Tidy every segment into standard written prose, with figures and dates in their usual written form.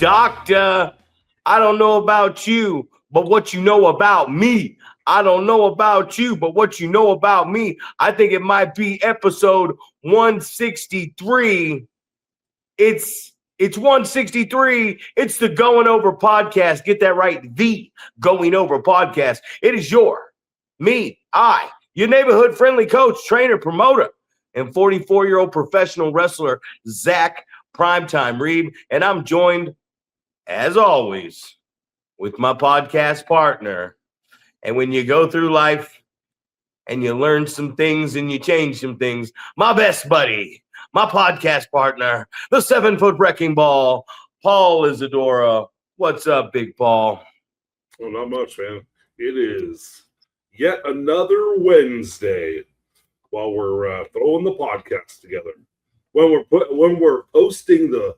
Doctor, I don't know about you, but what you know about me. I don't know about you, but what you know about me. I think it might be episode 163. It's 163. It's the Going Over podcast. Get that right. The Going Over podcast. It is your, your neighborhood friendly coach, trainer, promoter, and 44-year-old professional wrestler, Zack Primetime Reeb. And I'm joined, as always, with my podcast partner. And when you go through life and you learn some things and you change some things, my best buddy, my podcast partner, the 7-foot wrecking ball, Paul Isadora. What's up, Big Paul? Well, not much, man. It is yet another Wednesday while we're throwing the podcast together. When we're posting the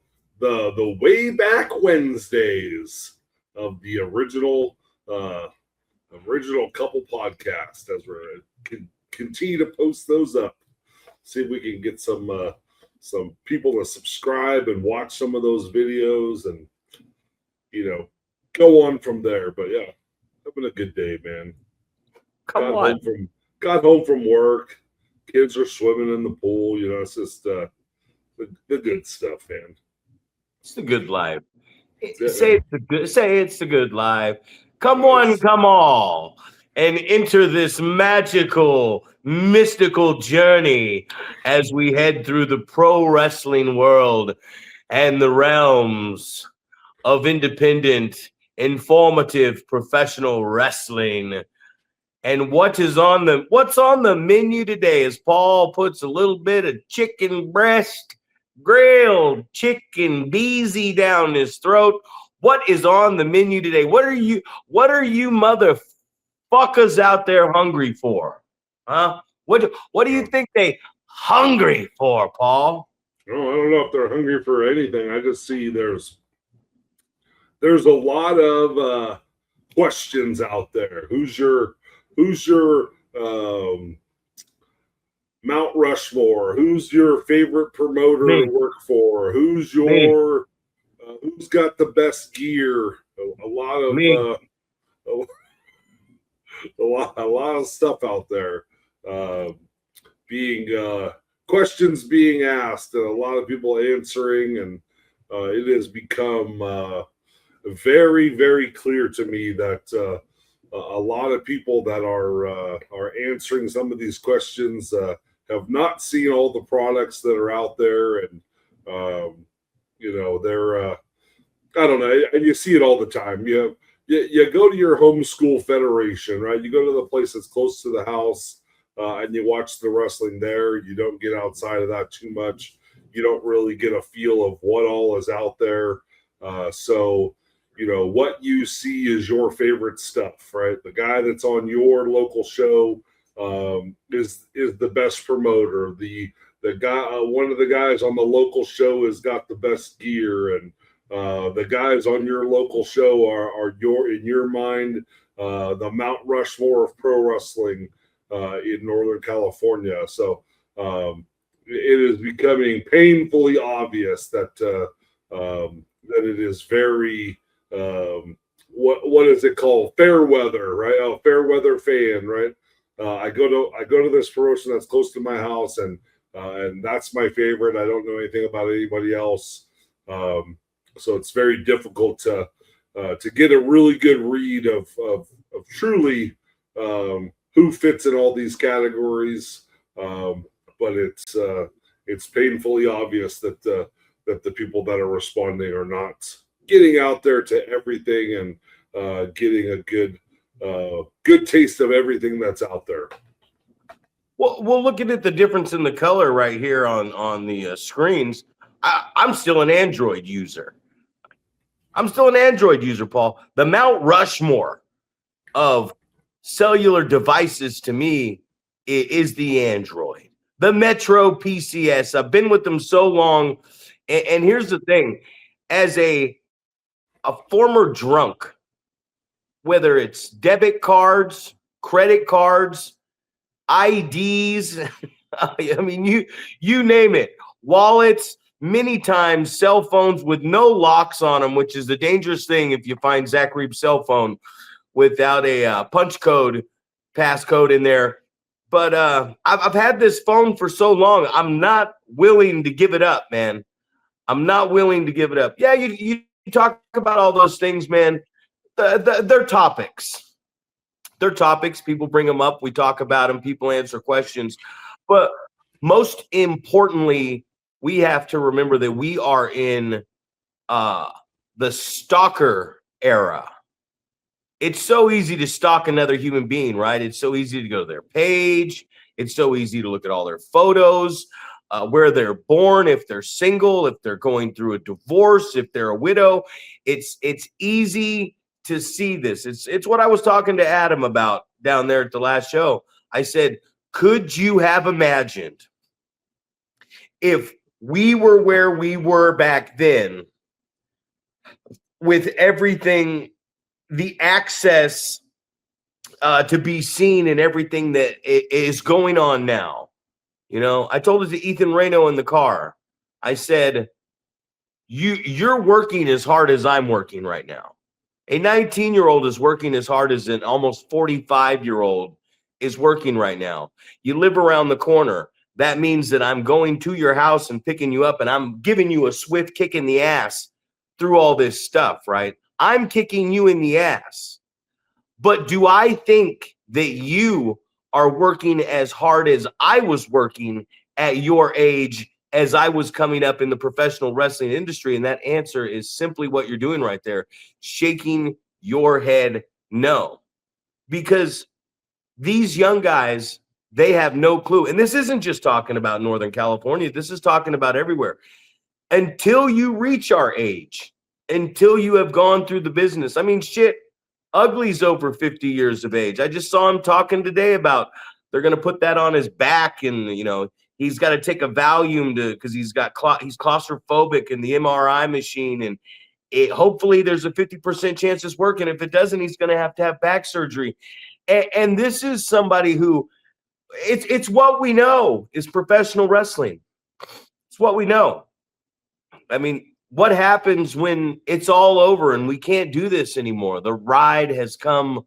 way back Wednesdays of the original couple podcast, as we're continue to post those up. See if we can get some people to subscribe and watch some of those videos, and go on from there. But yeah, having a good day, man. Got home from work. Kids are swimming in the pool. It's just the good stuff, man. It's the good life. Say it's the good life. Come all, and enter this magical, mystical journey as we head through the pro wrestling world and the realms of independent, informative, professional wrestling. And what's on the menu today as Paul puts a little bit of chicken breast, grilled chicken beezy down his throat. What is on the menu today? What are you motherfuckers out there hungry for? Huh? What do you think they hungry for, Paul? Oh, I don't know if they're hungry for anything. I just see there's a lot of questions out there. Who's your Mount Rushmore? Who's your favorite promoter to work for? Who's got the best gear? A lot of stuff out there. Questions being asked, and a lot of people answering, and it has become very, very clear to me that a lot of people that are answering some of these questions have not seen all the products that are out there, and they're I don't know, and you see it all the time. You go to your homeschool federation, right? You go to the place that's close to the house, and you watch the wrestling there. You don't get outside of that too much. You don't really get a feel of what all is out there. So what you see is your favorite stuff, right? The guy that's on your local show is the best promoter. The guy, one of the guys on the local show has got the best gear, and the guys on your local show are in your mind the Mount Rushmore of pro wrestling in Northern California. So it is becoming painfully obvious that it is very what is it called? Fair weather, right? A fair weather fan, right? I go to this promotion that's close to my house, and that's my favorite. I don't know anything about anybody else, so it's very difficult to get a really good read of truly who fits in all these categories. But it's painfully obvious that the people that are responding are not getting out there to everything and getting a good taste of everything that's out there. Well, looking at the difference in the color right here on the screens, I'm still an Android user. Paul. The Mount Rushmore of cellular devices to me is the Android, the Metro PCS. I've been with them so long, and here's the thing: as a former drunk, whether it's debit cards, credit cards, IDs, I mean, you name it, wallets, many times cell phones with no locks on them, which is a dangerous thing if you find Zach Reeb's cell phone without a punch code, passcode in there. But I've had this phone for so long, I'm not willing to give it up, man. I'm not willing to give it up. Yeah, you talk about all those things, man. They're topics. They're topics. People bring them up. We talk about them. People answer questions. But most importantly, we have to remember that we are in the stalker era. It's so easy to stalk another human being, right? It's so easy to go to their page. It's so easy to look at all their photos, where they're born, if they're single, if they're going through a divorce, if they're a widow. It's easy to see this. It's what I was talking to Adam about down there at the last show. I said, could you have imagined if we were where we were back then with everything, the access to be seen and everything that is going on now? You know, I told it to Ethan Reno in the car. I said, you're working as hard as I'm working right now. A 19-year-old is working as hard as an almost 45-year-old is working right now. You live around the corner. That means that I'm going to your house and picking you up, and I'm giving you a swift kick in the ass through all this stuff, right? I'm kicking you in the ass. But do I think that you are working as hard as I was working at your age as I was coming up in the professional wrestling industry? And that answer is simply what you're doing right there, shaking your head no. Because these young guys, they have no clue. And this isn't just talking about Northern California. This is talking about everywhere. Until you reach our age, until you have gone through the business. I mean, shit, Ugly's over 50 years of age. I just saw him talking today about they're going to put that on his back, and, you know, he's got to take a Valium because he's claustrophobic in the MRI machine, and hopefully there's a 50% chance it's working. If it doesn't, he's going to have back surgery. And this is somebody who it's what we know is professional wrestling. It's what we know. I mean, what happens when it's all over and we can't do this anymore? The ride has come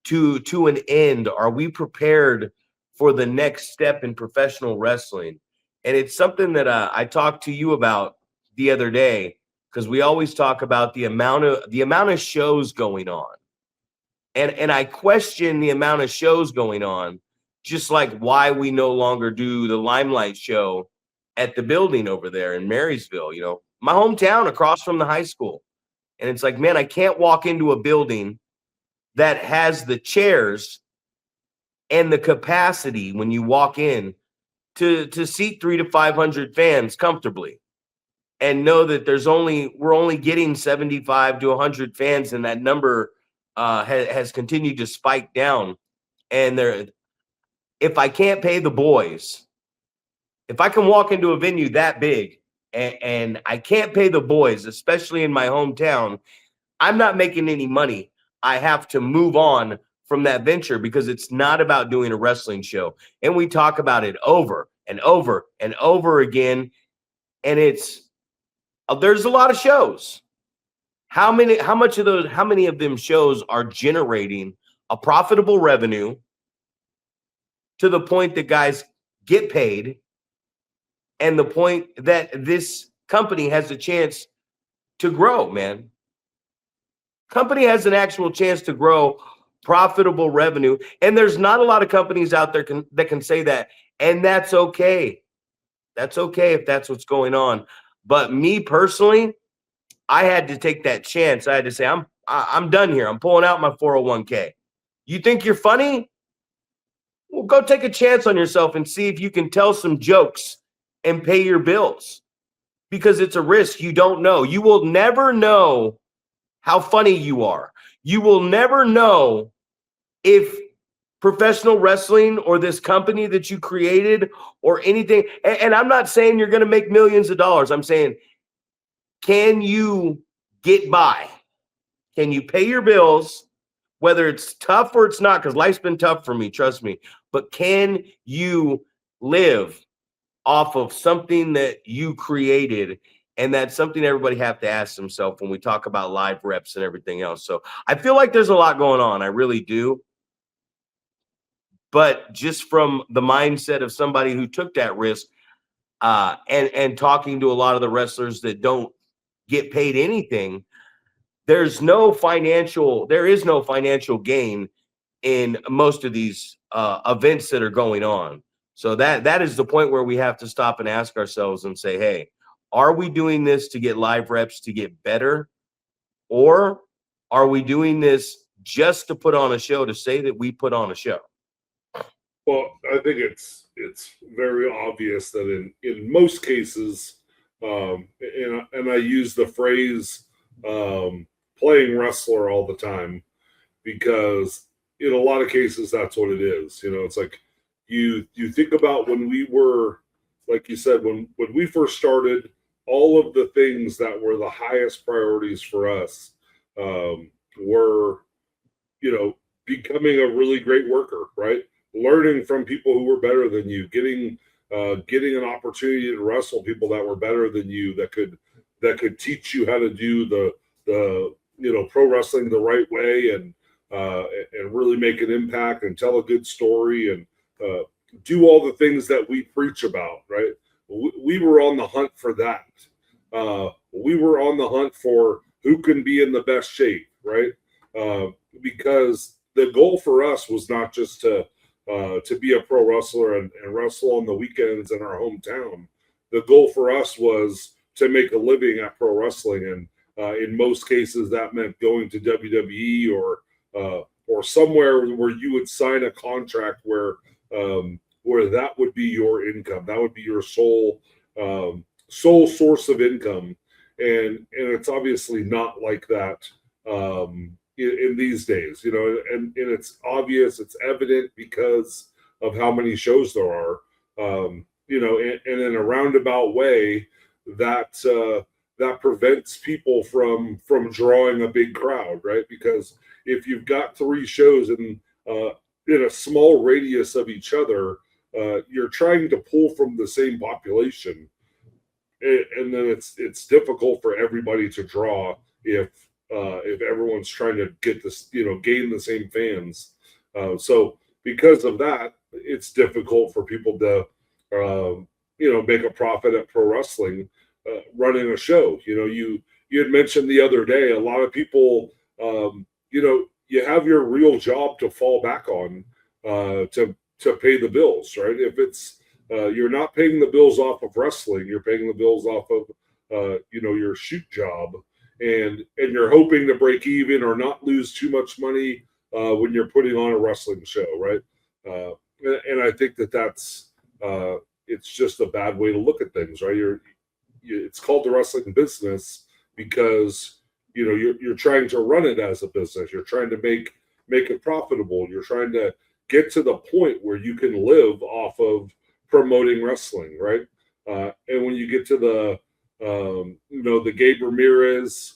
to an end. Are we prepared for the next step in professional wrestling? And it's something that I talked to you about the other day, because we always talk about the amount of shows going on. And I question the amount of shows going on, just like why we no longer do the Limelight show at the building over there in Marysville, you know, my hometown across from the high school. And it's like, man, I can't walk into a building that has the chairs and the capacity when you walk in to seat 300 to 500 fans comfortably, and know that we're only getting 75 to 100 fans, and that number has continued to spike down. And if I can't pay the boys, if I can walk into a venue that big and I can't pay the boys, especially in my hometown, I'm not making any money. I have to move on from that venture, because it's not about doing a wrestling show. And we talk about it over and over and over again. And there's a lot of shows. How many of them shows are generating a profitable revenue to the point that guys get paid, and the point that this company has a chance to grow, man? Company has an actual chance to grow profitable revenue. And there's not a lot of companies out there that can say that. And that's okay. That's okay if that's what's going on. But me personally, I had to take that chance. I had to say, I'm done here. I'm pulling out my 401k. You think you're funny? Well, go take a chance on yourself and see if you can tell some jokes and pay your bills, because it's a risk. You don't know. You will never know how funny you are. You will never know if professional wrestling or this company that you created or anything. And I'm not saying you're going to make millions of dollars. I'm saying, can you get by? Can you pay your bills, whether it's tough or it's not? Because life's been tough for me, trust me. But can you live off of something that you created. And that's something everybody have to ask themselves when we talk about live reps and everything else. So I feel like there's a lot going on. I really do. But just from the mindset of somebody who took that risk, and talking to a lot of the wrestlers that don't get paid anything, there is no financial gain in most of these events that are going on. So that is the point where we have to stop and ask ourselves and say, hey, are we doing this to get live reps to get better? Or are we doing this just to put on a show, to say that we put on a show? Well, I think it's very obvious that in most cases, and I use the phrase playing wrestler all the time, because in a lot of cases that's what it is. It's like you think about when we were, like you said, when we first started, all of the things that were the highest priorities for us were, becoming a really great worker, right? Learning from people who were better than you, getting an opportunity to wrestle people that were better than you, that could teach you how to do the pro wrestling the right way, and really make an impact and tell a good story, and do all the things that we preach about, right? We were on the hunt for that. We were on the hunt for who can be in the best shape, right? Because the goal for us was not just to be a pro wrestler and wrestle on the weekends in our hometown. The goal for us was to make a living at pro wrestling, and in most cases that meant going to WWE or somewhere where you would sign a contract where that would be your income, that would be your sole source of income, and it's obviously not like that in these days, and it's obvious, it's evident because of how many shows there are, and in a roundabout way that prevents people from drawing a big crowd, right? Because if you've got 3 shows in a small radius of each other, you're trying to pull from the same population, and then it's difficult for everybody to draw if everyone's trying to get this, gain the same fans. So because of that, it's difficult for people to, make a profit at pro wrestling, running a show. You had mentioned the other day, a lot of people, you have your real job to fall back on to pay the bills, right? If it's you're not paying the bills off of wrestling, you're paying the bills off of your shoot job, and you're hoping to break even or not lose too much money when you're putting on a wrestling show, right? And I think that's it's just a bad way to look at things, right? It's called the wrestling business because you're trying to run it as a business. You're trying to make it profitable. You're trying to get to the point where you can live off of promoting wrestling, right? And when you get to the the Gabe Ramirez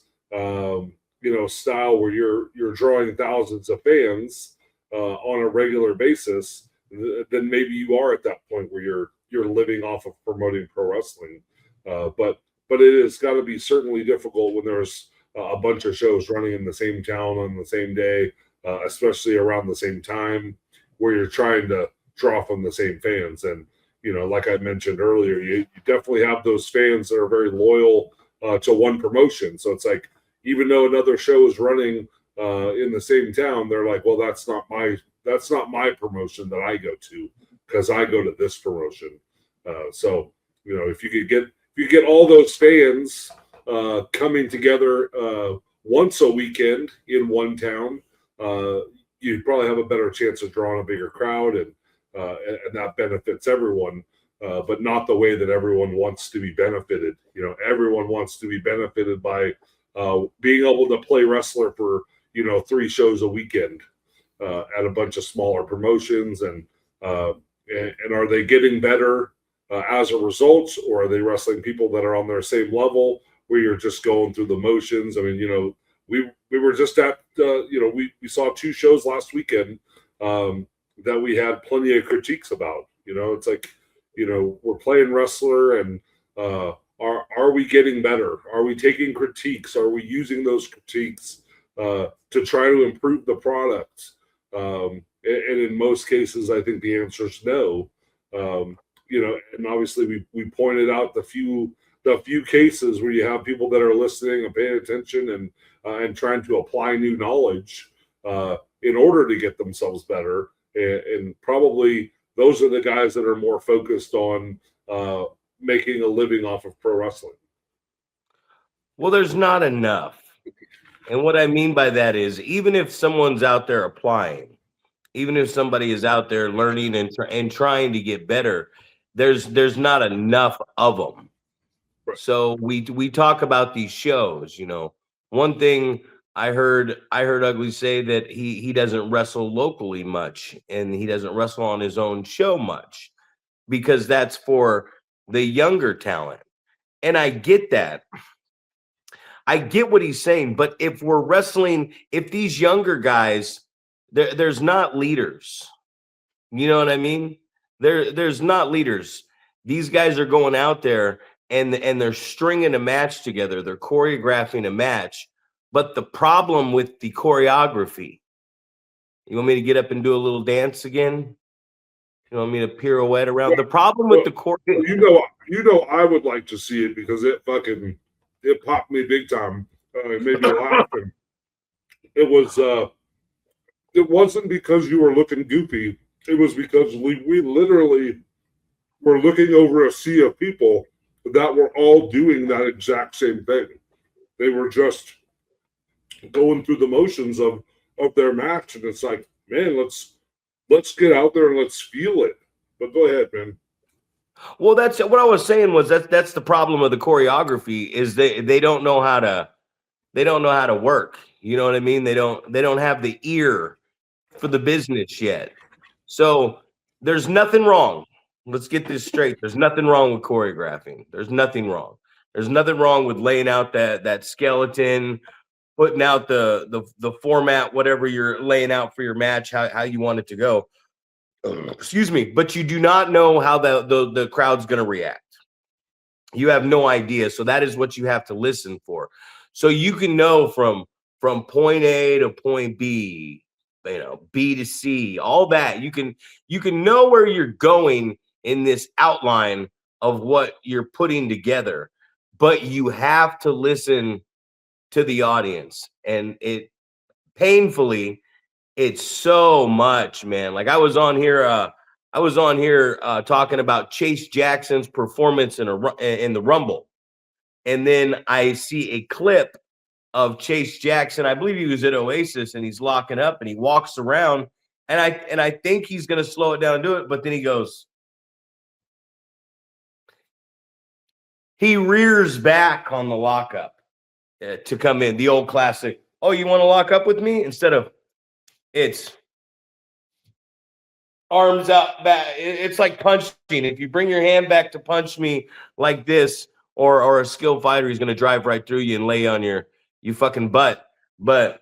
style where you're drawing thousands of fans on a regular basis, then maybe you are at that point where you're living off of promoting pro wrestling. But it has got to be certainly difficult when there's a bunch of shows running in the same town on the same day, especially around the same time, where you're trying to draw from the same fans. And like I mentioned earlier, you definitely have those fans that are very loyal to one promotion. So it's like, even though another show is running in the same town, they're like, well, that's not my promotion that I go to, because I go to this promotion. So if you get all those fans coming together once a weekend in one town, you'd probably have a better chance of drawing a bigger crowd, and that benefits everyone, but not the way that everyone wants to be benefited. Everyone wants to be benefited by being able to play wrestler for 3 shows a weekend at a bunch of smaller promotions, and are they getting better as a result, or are they wrestling people that are on their same level where you're just going through the motions? I mean, we were just at we saw 2 shows last weekend that we had plenty of critiques about. It's like, we're playing wrestler, and are we getting better? Are we taking critiques? Are we using those critiques to try to improve the product? And in most cases, I think the answer is no. And obviously we pointed out the few cases where you have people that are listening and paying attention and trying to apply new knowledge in order to get themselves better. And probably those are the guys that are more focused on making a living off of pro wrestling. Well, there's not enough. And what I mean by that is, even if someone's out there applying, even if somebody is out there learning and trying to get better, there's not enough of them. Right. So we talk about these shows. One thing I heard Ugly say that he doesn't wrestle locally much, and he doesn't wrestle on his own show much, because that's for the younger talent. And I get that. I get what he's saying, but if we're wrestling, if these younger guys, there's not leaders. You know what I mean? There's not leaders. These guys are going out there and they're stringing a match together. They're choreographing a match. But the problem with the choreography, you want me to get up and do a little dance again? You want me to pirouette around? The problem with the choreography, I would like to see it, because it popped me big time. It made me laugh. And it wasn't because you were looking goopy. It was because we literally were looking over a sea of people that were all doing that exact same thing. They were just going through the motions of their match, and it's like, man, let's get out there and let's feel it. But go ahead, man. Well, that's what I was saying. Was that's the problem of the choreography, is they don't know how to work. You know what I mean? They don't have the ear for the business yet. So there's nothing wrong. Let's get this straight. There's nothing wrong with choreographing. There's nothing wrong. There's nothing wrong with laying out that skeleton, putting out the format, whatever you're laying out for your match, how you want it to go. Excuse me, but you do not know how the crowd's going to react. You have no idea. So that is what you have to listen for. So you can know from point A to point B, B to C, all that. You can know where you're going in this outline of what you're putting together, but you have to listen to the audience. And painfully, it's so much, man. Like I was on here talking about Chase Jackson's performance in the Rumble. And then I see a clip of Chase Jackson. I believe he was at Oasis, and he's locking up and he walks around, and I think he's going to slow it down and do it. But then he rears back on the lockup to come in. The old classic, oh, you want to lock up with me? Instead of it's arms out back. It's like punching. If you bring your hand back to punch me like this, or a skilled fighter, he's going to drive right through you and lay on you fucking butt. But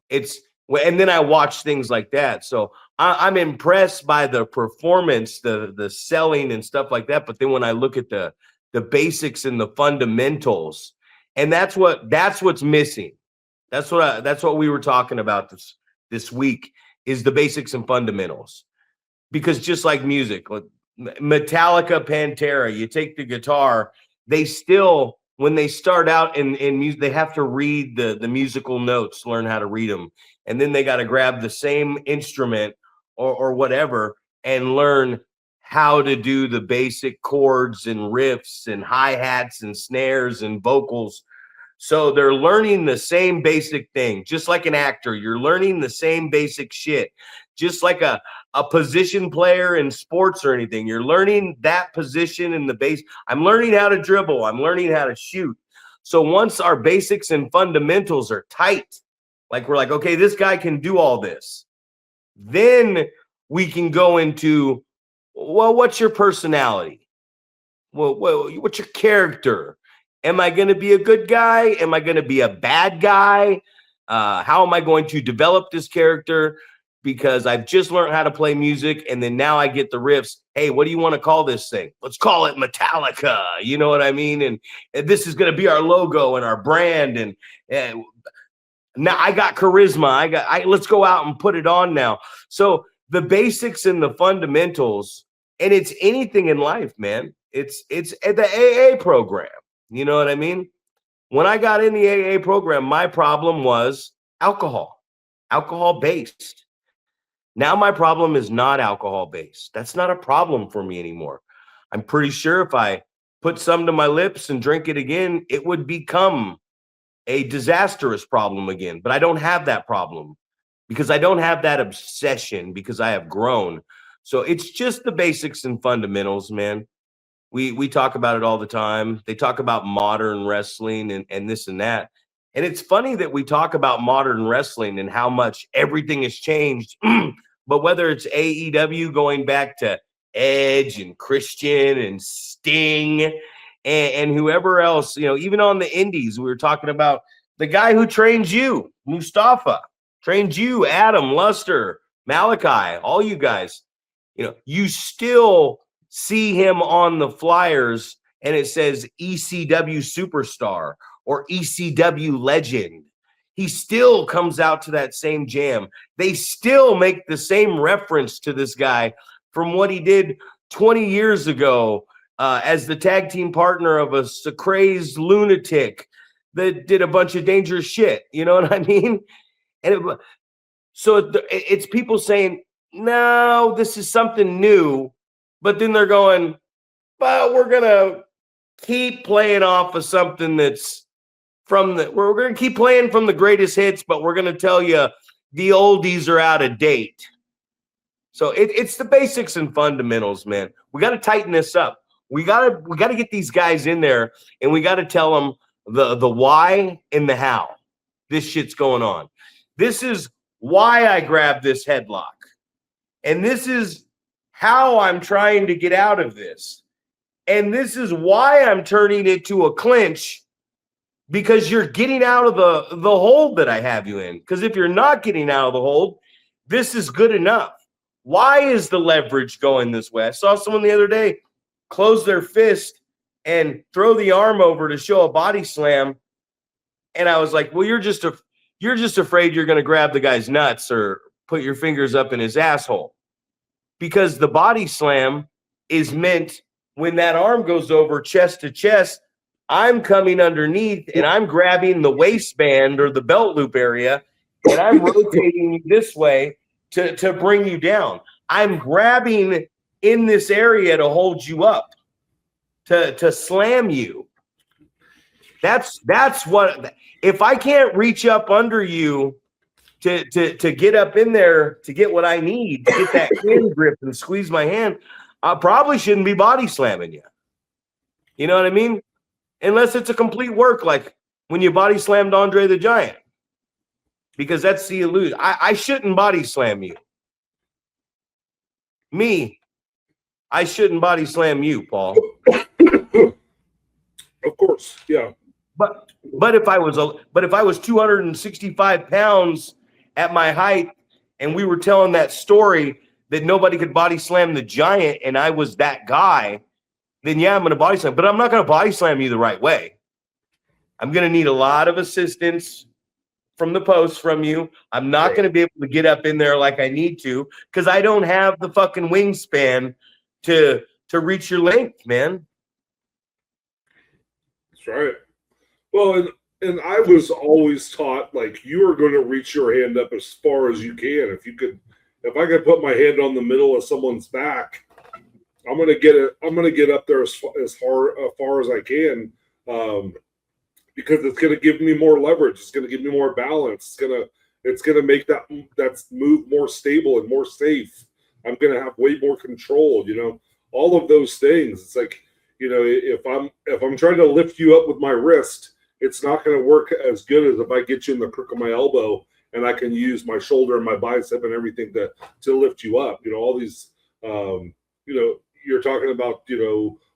it's, and then I watch things like that. So I'm impressed by the performance, the selling and stuff like that. But then when I look at the basics and the fundamentals, and that's what's missing. That's what we were talking about this week, is the basics and fundamentals. Because just like music, like Metallica, Pantera, you take the guitar, they still, when they start out in music, they have to read the musical notes, learn how to read them. And then they got to grab the same instrument or whatever and learn how to do the basic chords and riffs and hi-hats and snares and vocals. So they're learning the same basic thing. Just like an actor, you're learning the same basic shit. Just like a position player in sports or anything, you're learning that position in the base. I'm learning how to dribble. I'm learning how to shoot. So once our basics and fundamentals are tight, like we're like, okay, this guy can do all this, then we can go into, well, what's your personality? Well, what's your character? Am I going to be a good guy? Am I going to be a bad guy? How am I going to develop this character? because I've just learned how to play music, and then now I get the riffs. Hey, what do you want to call this thing? Let's call it Metallica. You know what I mean? And this is going to be our logo and our brand. And now I got charisma. Let's go out and put it on now. So the basics and the fundamentals, and it's anything in life, man. It's at the AA program. You know what I mean? When I got in the AA program, my problem was alcohol based. Now my problem is not alcohol based. That's not a problem for me anymore. I'm pretty sure if I put some to my lips and drink it again, it would become a disastrous problem again. But I don't have that problem because I don't have that obsession, because I have grown. So it's just the basics and fundamentals, man. We talk about it all the time. They talk about modern wrestling and this and that. And it's funny that we talk about modern wrestling and how much everything has changed. But whether it's AEW going back to Edge and Christian and Sting and whoever else, even on the indies, we were talking about the guy who trains you, Mustafa, trained you, Adam, Luster, Malachi, all you guys, you still see him on the flyers and it says ECW superstar or ECW legend. He still comes out to that same jam. They still make the same reference to this guy from what he did 20 years ago as the tag team partner of a crazed lunatic that did a bunch of dangerous shit. You know what I mean? And it's people saying, no, this is something new. But then they're going, but we're going to keep playing off of something that's we're going to keep playing from the greatest hits, but we're going to tell you the oldies are out of date. So it's the basics and fundamentals, man. We got to tighten this up. We got to get these guys in there, and we got to tell them the why and the how this shit's going on. This is why I grabbed this headlock. And this is how I'm trying to get out of this. And this is why I'm turning it to a clinch, because you're getting out of the hold that I have you in. Because if you're not getting out of the hold, this is good enough. Why is the leverage going this way? I saw someone the other day close their fist and throw the arm over to show a body slam. And I was like, well, you're just afraid you're going to grab the guy's nuts or put your fingers up in his asshole. Because the body slam is meant when that arm goes over chest to chest, I'm coming underneath and I'm grabbing the waistband or the belt loop area and I'm rotating you this way to bring you down. I'm grabbing in this area to hold you up, to slam you. That's what, if I can't reach up under you to get up in there to get what I need, to get that hand grip and squeeze my hand, I probably shouldn't be body slamming you. You know what I mean? Unless it's a complete work, like when you body slammed Andre the Giant, because that's the illusion. I shouldn't body slam you. I shouldn't body slam you, Paul. Of course, yeah. But if I was 265 pounds at my height, and we were telling that story that nobody could body slam the Giant, and I was that guy, then yeah, I'm going to body slam. But I'm not going to body slam you the right way. I'm going to need a lot of assistance from the post from you. I'm not going to be able to get up in there like I need to because I don't have the fucking wingspan to reach your length, man. That's right. Well, and I was always taught, like, you are going to reach your hand up as far as you can. If I could put my hand on the middle of someone's back, I'm going to get it. I'm going to get up there as far as I can, because it's going to give me more leverage. It's going to give me more balance. It's going to make that move more stable and more safe. I'm going to have way more control. All of those things. It's like, if I'm trying to lift you up with my wrist, it's not going to work as good as if I get you in the crook of my elbow and I can use my shoulder and my bicep and everything to lift you up. All these, you're talking about,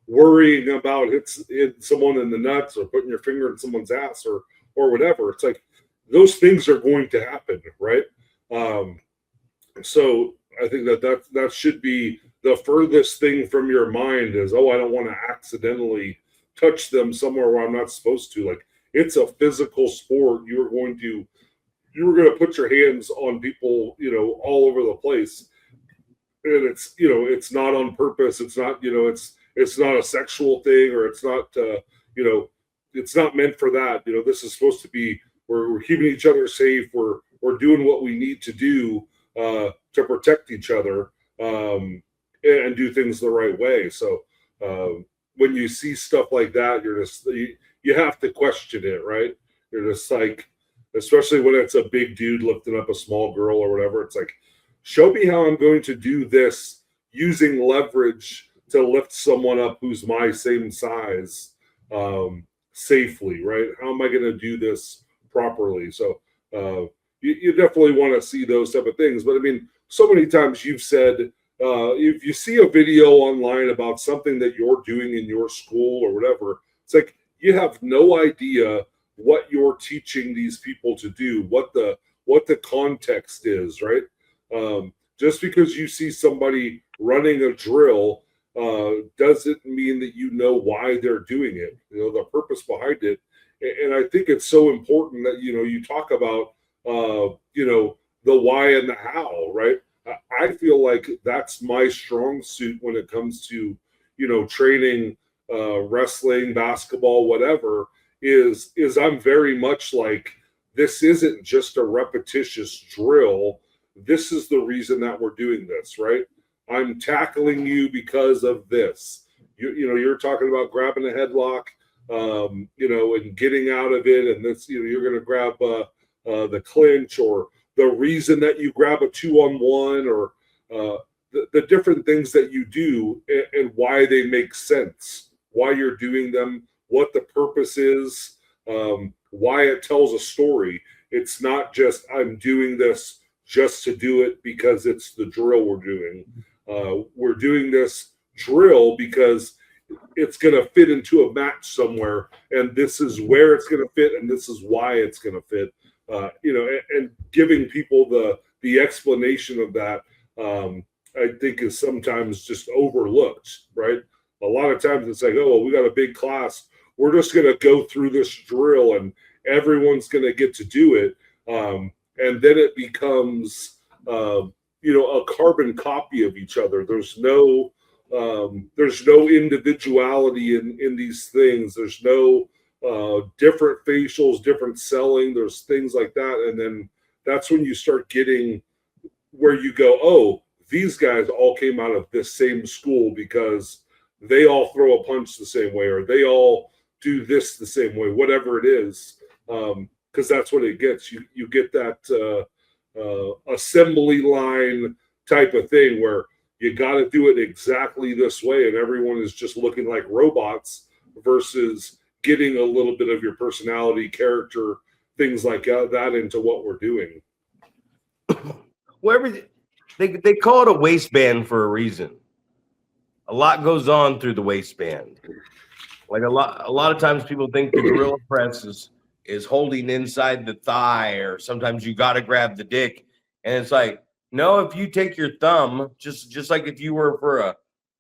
worrying about hitting someone in the nuts or putting your finger in someone's ass or whatever. It's like those things are going to happen, right? So I think that should be the furthest thing from your mind is, oh, I don't want to accidentally touch them somewhere where I'm not supposed to. Like, it's a physical sport. You're going to put your hands on people, all over the place. And it's not on purpose. It's not, it's not a sexual thing, or it's not, it's not meant for that. This is supposed to be, we're keeping each other safe. We're doing what we need to do to protect each other, and do things the right way. So when you see stuff like that, you have to question it, right? You're just like, especially when it's a big dude lifting up a small girl or whatever. It's like, show me how I'm going to do this using leverage to lift someone up who's my same size, safely, right? How am I going to do this properly? So you definitely want to see those type of things. But I mean, so many times you've said, if you see a video online about something that you're doing in your school or whatever, it's like you have no idea what you're teaching these people to do, what the context is, right? Just because you see somebody running a drill doesn't mean that you know why they're doing it, the purpose behind it. And I think it's so important that, you talk about, the why and the how, right? I feel like that's my strong suit when it comes to, training, wrestling, basketball, whatever, is I'm very much like, this isn't just a repetitious drill. This is the reason that we're doing this, right? I'm tackling you because of this. You're talking about grabbing a headlock, and getting out of it, and this, you're going to grab the clinch, or the reason that you grab a 2-on-1, or the different things that you do, and why they make sense, why you're doing them, what the purpose is, why it tells a story. It's not just, I'm doing this just to do it because it's the drill we're doing. We're doing this drill because it's going to fit into a match somewhere, and this is where it's going to fit, and this is why it's going to fit. And giving people the explanation of that, I think is sometimes just overlooked, right? A lot of times it's like, oh, well, we got a big class. We're just going to go through this drill and everyone's going to get to do it. And then it becomes, a carbon copy of each other. There's no individuality in these things. There's no different facials, different selling. There's things like that. And then that's when you start getting where you go, oh, these guys all came out of this same school because they all throw a punch the same way, or they all do this the same way, whatever it is. Because that's what it gets. You get that assembly line type of thing where you got to do it exactly this way, and everyone is just looking like robots, versus getting a little bit of your personality, character, things like that into what we're doing. Well, they call it a waistband for a reason. A lot goes on through the waistband. Like a lot of times people think the gorilla press is holding inside the thigh, or sometimes you got to grab the dick. And it's like, no, if you take your thumb, just like if you were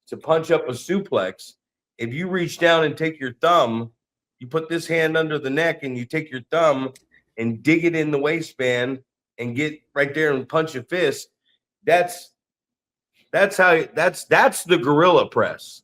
to punch up a suplex, if you reach down and take your thumb, you put this hand under the neck and you take your thumb and dig it in the waistband and get right there and punch a fist. That's the gorilla press.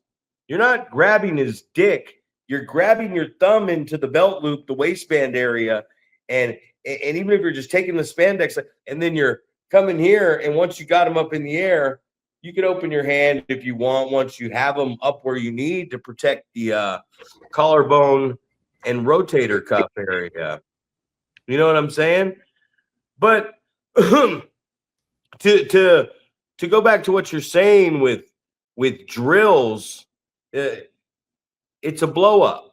You're not grabbing his dick. You're grabbing your thumb into the belt loop, the waistband area, and even if you're just taking the spandex, and then you're coming here, and once you got him up in the air, you can open your hand if you want. Once you have them up where you need to protect the collarbone and rotator cuff area, you know what I'm saying? But to go back to what you're saying with drills, it's a blow up.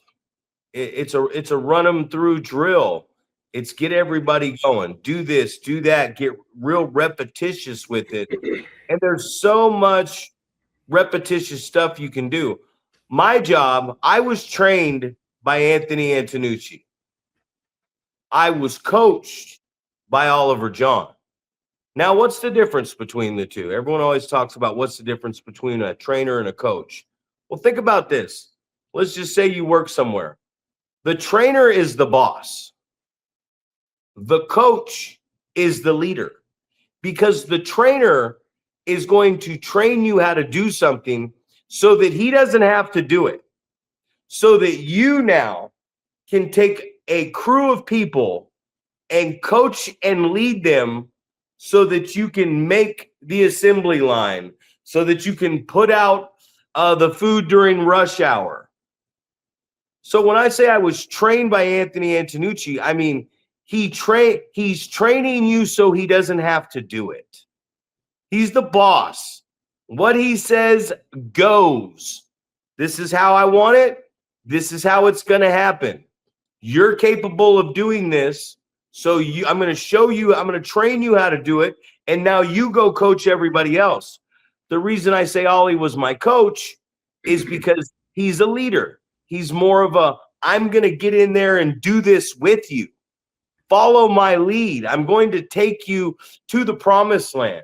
It's a run them through drill. It's get everybody going. Do this, do that. Get real repetitious with it. And there's so much repetitious stuff you can do. My job, I was trained by Anthony Antonucci. I was coached by Oliver John. Now, what's the difference between the two? Everyone always talks about what's the difference between a trainer and a coach. Well, think about this. Let's just say you work somewhere. The trainer is the boss. The coach is the leader, because the trainer is going to train you how to do something so that he doesn't have to do it, so that you now can take a crew of people and coach and lead them so that you can make the assembly line, so that you can put out the food during rush hour. So when I say I was trained by Anthony Antonucci, I mean, he's training you so he doesn't have to do it. He's the boss. What he says goes. This is how I want it. This is how it's going to happen. You're capable of doing this. So I'm going to show you, I'm going to train you how to do it. And now you go coach everybody else. The reason I say Ollie was my coach is because he's a leader. He's more of a, I'm going to get in there and do this with you. Follow my lead. I'm going to take you to the promised land.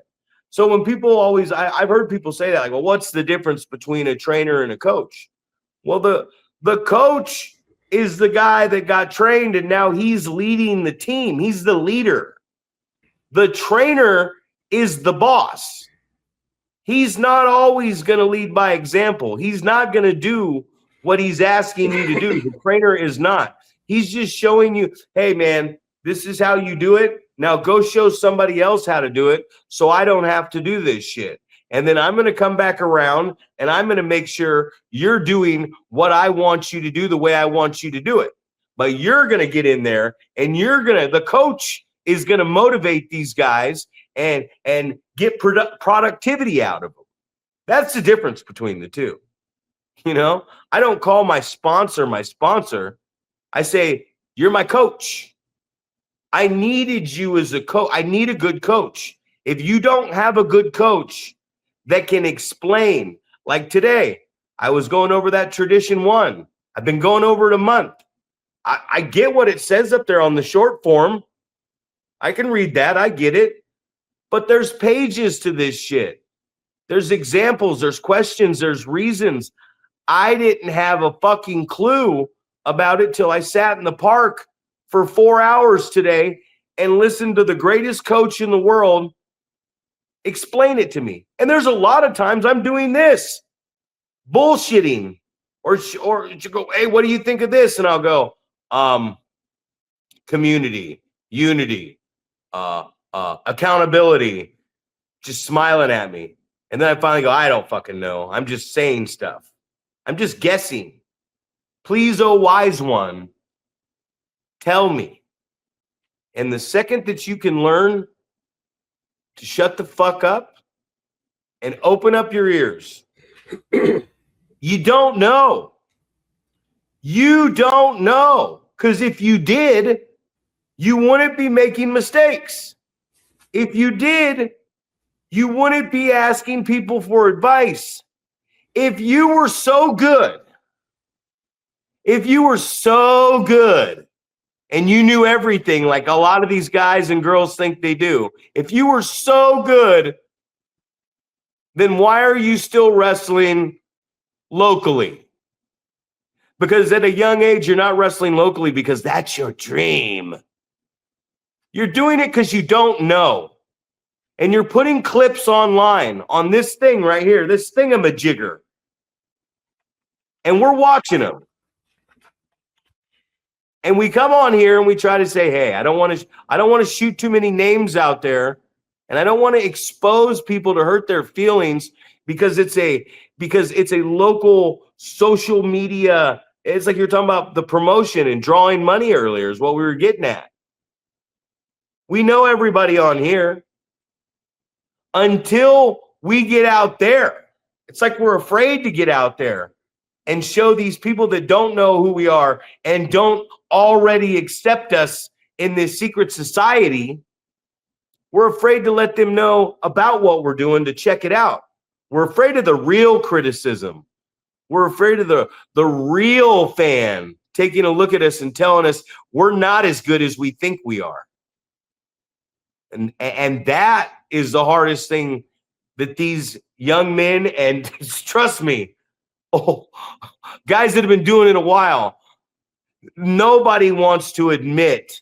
So when people always, I've heard people say that, like, well, what's the difference between a trainer and a coach? Well, the coach is the guy that got trained and now he's leading the team. He's the leader. The trainer is the boss. He's not always going to lead by example. He's not going to do what he's asking you to do. The trainer is not. He's just showing you, hey, man, this is how you do it. Now go show somebody else how to do it so I don't have to do this shit. And then I'm going to come back around and I'm going to make sure you're doing what I want you to do the way I want you to do it. But you're going to get in there and the coach is going to motivate these guys and get productivity out of them. That's the difference between the two. You know, I don't call my sponsor. I say, you're my coach. I needed you as a coach. I need a good coach. If you don't have a good coach that can explain, like today, I was going over that tradition 1. I've been going over it a month. I get what it says up there on the short form. I can read that. I get it. But there's pages to this shit. There's examples. There's questions. There's reasons. I didn't have a fucking clue about it till I sat in the park for 4 hours today and listened to the greatest coach in the world explain it to me. And there's a lot of times I'm doing this, bullshitting, or you go, hey, what do you think of this? And I'll go, community, unity, accountability, just smiling at me. And then I finally go, I don't fucking know. I'm just saying stuff. I'm just guessing. Please, oh wise one, tell me. And the second that you can learn to shut the fuck up and open up your ears, you don't know. You don't know. Because if you did, you wouldn't be making mistakes. If you did, you wouldn't be asking people for advice. If you were so good, and you knew everything like a lot of these guys and girls think they do, if you were so good, then why are you still wrestling locally? Because at a young age, you're not wrestling locally because that's your dream. You're doing it because you don't know. And you're putting clips online on this thing right here, this thingamajigger. And we're watching them. And we come on here and we try to say, hey, I don't want to shoot too many names out there. And I don't want to expose people to hurt their feelings because it's a local social media. It's like you're talking about the promotion and drawing money earlier is what we were getting at. We know everybody on here until we get out there. It's like we're afraid to get out there and show these people that don't know who we are and don't already accept us in this secret society. We're afraid to let them know about what we're doing to check it out. We're afraid of the real criticism. We're afraid of the real fan taking a look at us and telling us we're not as good as we think we are. And that is the hardest thing that these young men, and trust me, oh, guys that have been doing it a while, nobody wants to admit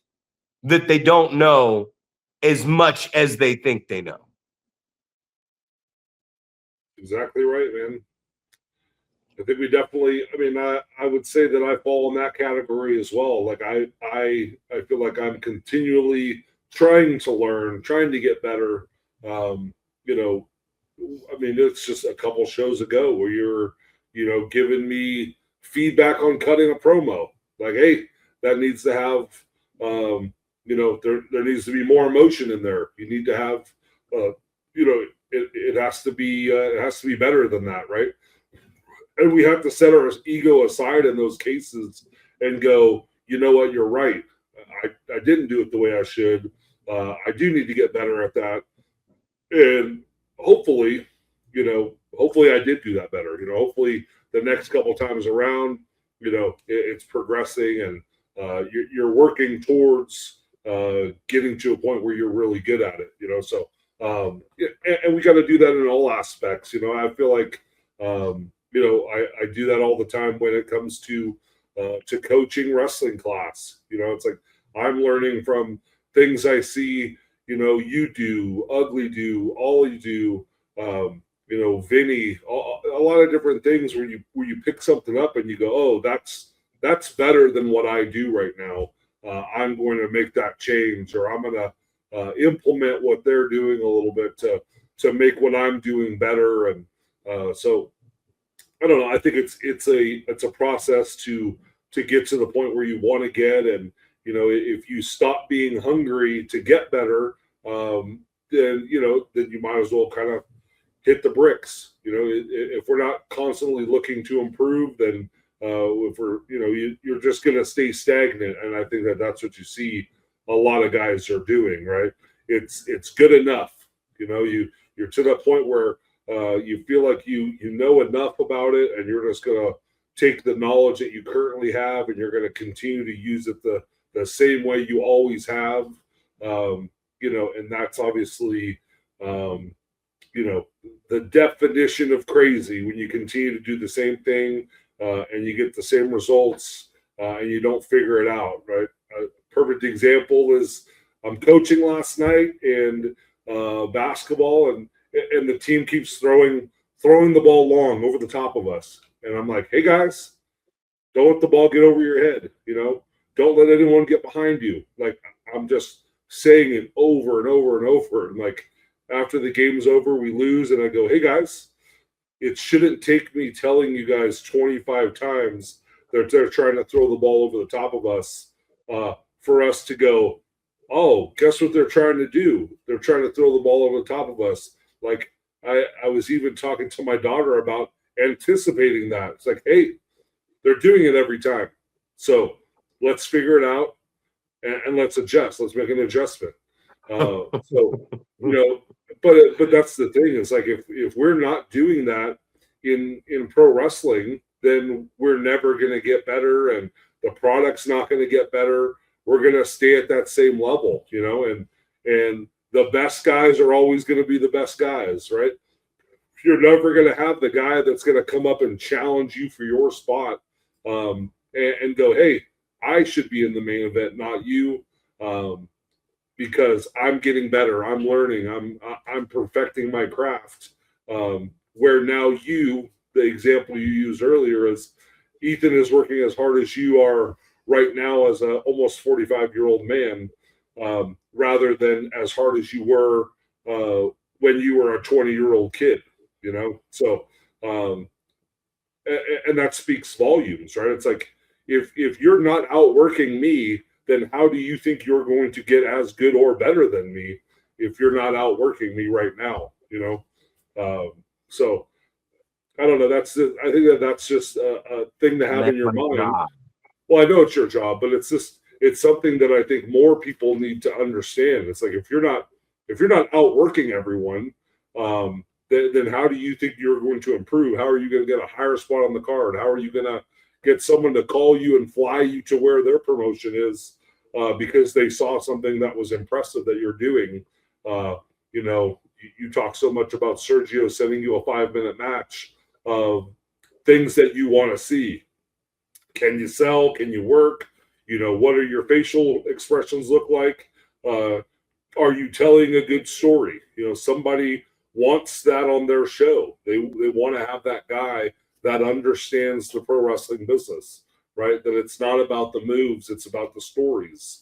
that they don't know as much as they think they know. Exactly right, man. I think we definitely, I mean, I would say that I fall in that category as well. Like I feel like I'm continually trying to learn, trying to get better. You know, I mean, it's just a couple shows ago where you're, giving me feedback on cutting a promo. Like, hey, that needs to have, there needs to be more emotion in there. You need to have, it has to be better than that, right? And we have to set our ego aside in those cases and go, you know what, you're right. I didn't do it the way I should. I do need to get better at that. And hopefully I did do that better. Hopefully the next couple times around, it's progressing and you're working towards getting to a point where you're really good at it, So, and we got to do that in all aspects. I feel like, I do that all the time when it comes to coaching wrestling class. It's like I'm learning from things I see, you do, Ugly do, Ollie do, Vinny, a lot of different things where you pick something up and you go, oh, that's better than what I do right now. I'm going to make that change, or I'm going to implement what they're doing a little bit to make what I'm doing better. And so I don't know. I think it's a process to get to the point where you want to get, and if you stop being hungry to get better, then you might as well kind of hit the bricks. If we're not constantly looking to improve, then if we're you're just going to stay stagnant. And I think that's what you see a lot of guys are doing, right? It's good enough. You're to that point where you feel like you know enough about it, and you're just going to take the knowledge that you currently have, and you're going to continue to use it the same way you always have. And that's obviously, the definition of crazy, when you continue to do the same thing and you get the same results and you don't figure it out, right? A perfect example is I'm coaching last night and basketball, and the team keeps throwing the ball long over the top of us. And I'm like, hey, guys, don't let the ball get over your head. Don't let anyone get behind you. Like, I'm just saying it over and over and over. And like, after the game's over, we lose, and I go, hey, guys, it shouldn't take me telling you guys 25 times that they're trying to throw the ball over the top of us for us to go, oh, guess what they're trying to do? They're trying to throw the ball over the top of us. Like, I was even talking to my daughter about anticipating that. It's like, hey, they're doing it every time. So let's figure it out and let's adjust. Let's make an adjustment. But that's the thing. It's like if we're not doing that in pro wrestling, then we're never going to get better, and the product's not going to get better. We're going to stay at that same level, and the best guys are always going to be the best guys, right? You're never going to have the guy that's going to come up and challenge you for your spot and go, hey, I should be in the main event, not you, because I'm getting better. I'm learning. I'm perfecting my craft. Where now the example you used earlier is Ethan is working as hard as you are right now as a almost 45-year-old man, rather than as hard as you were when you were a 20-year-old kid, So, and that speaks volumes, right? It's like, if you're not outworking me, then how do you think you're going to get as good or better than me if you're not outworking me right now? So I don't know. I think that's just a thing to have in your mind. Job. Well, I know it's your job, but it's something that I think more people need to understand. It's like, if you're not outworking everyone, then how do you think you're going to improve? How are you going to get a higher spot on the card? How are you going to get someone to call you and fly you to where their promotion is because they saw something that was impressive that you're doing? You talk so much about Sergio sending you a 5-minute match of things that you want to see. Can you sell? Can you work? What are your facial expressions look like? Are you telling a good story? Somebody wants that on their show. They want to have that guy that understands the pro wrestling business, right? That it's not about the moves, it's about the stories.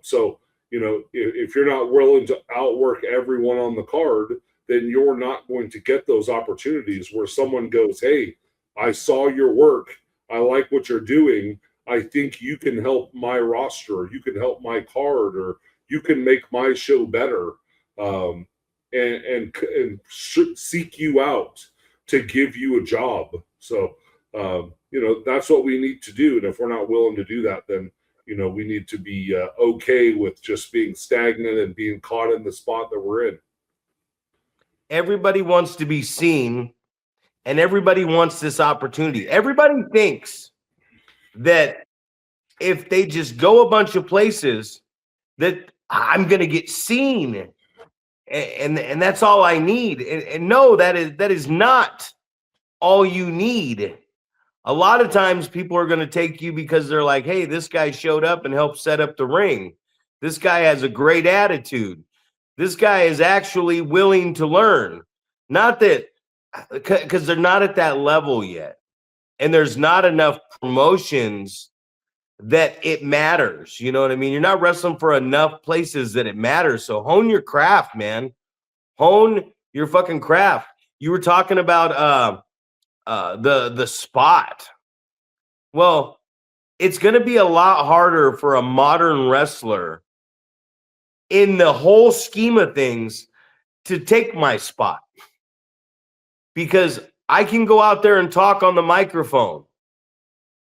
So, if you're not willing to outwork everyone on the card, then you're not going to get those opportunities where someone goes, hey, I saw your work. I like what you're doing. I think you can help my roster. You can help my card, or you can make my show better, and seek you out to give you a job. So, that's what we need to do. And if we're not willing to do that, then, we need to be okay with just being stagnant and being caught in the spot that we're in. Everybody wants to be seen, and everybody wants this opportunity. Everybody thinks that if they just go a bunch of places, that I'm going to get seen, and that's all I need. And no, that is not all you need. A lot of times people are going to take you because they're like, hey, this guy showed up and helped set up the ring. This guy has a great attitude. This guy is actually willing to learn. Not that, because they're not at that level yet. And there's not enough promotions that it matters. You know what I mean? You're not wrestling for enough places that it matters. So hone your craft, man. Hone your fucking craft. You were talking about the spot. Well, it's going to be a lot harder for a modern wrestler in the whole scheme of things to take my spot, because I can go out there and talk on the microphone.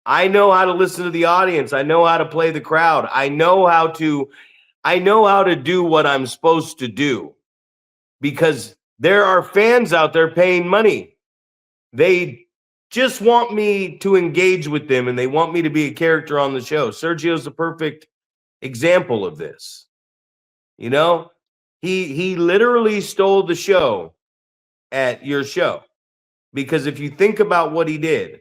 I know how to listen to the audience. I know how to play the crowd. I know how to do what I'm supposed to do, because there are fans out there paying money. They just want me to engage with them, and they want me to be a character on the show. Sergio's the perfect example of this. He literally stole the show at your show, because if you think about what he did,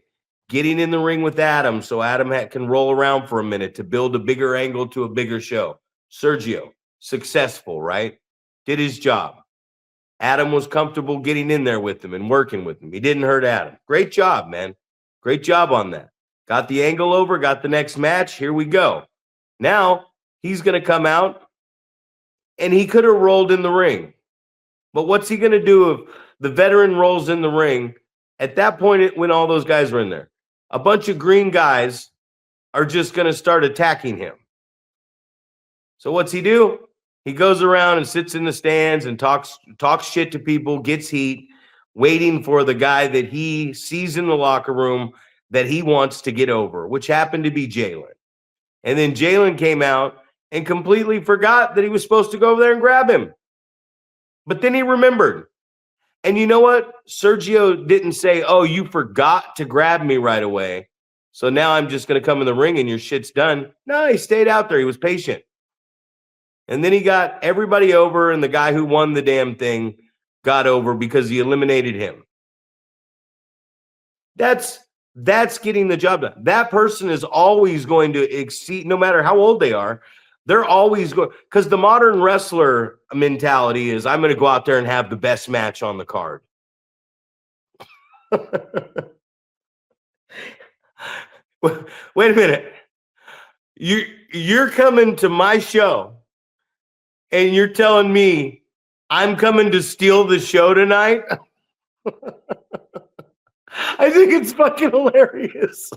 getting in the ring with Adam so Adam can roll around for a minute to build a bigger angle to a bigger show. Sergio, successful, right? Did his job. Adam was comfortable getting in there with him and working with him. He didn't hurt Adam. Great job, man. Great job on that. Got the angle over, got the next match. Here we go. Now he's going to come out, and he could have rolled in the ring. But what's he going to do if the veteran rolls in the ring? At that point, when all those guys were in there, a bunch of green guys are just going to start attacking him. So what's he do? He goes around and sits in the stands and talks shit to people, gets heat, waiting for the guy that he sees in the locker room that he wants to get over, which happened to be Jalen. And then Jalen came out and completely forgot that he was supposed to go over there and grab him. But then he remembered. And you know what? Sergio didn't say, oh, you forgot to grab me right away, so now I'm just going to come in the ring and your shit's done. No, he stayed out there. He was patient. And then he got everybody over, and the guy who won the damn thing got over because he eliminated him. That's getting the job done. That person is always going to exceed, no matter how old they are. They're always going, because the modern wrestler mentality is, I'm going to go out there and have the best match on the card. Wait a minute. You're coming to my show, and you're telling me I'm coming to steal the show tonight? I think it's fucking hilarious.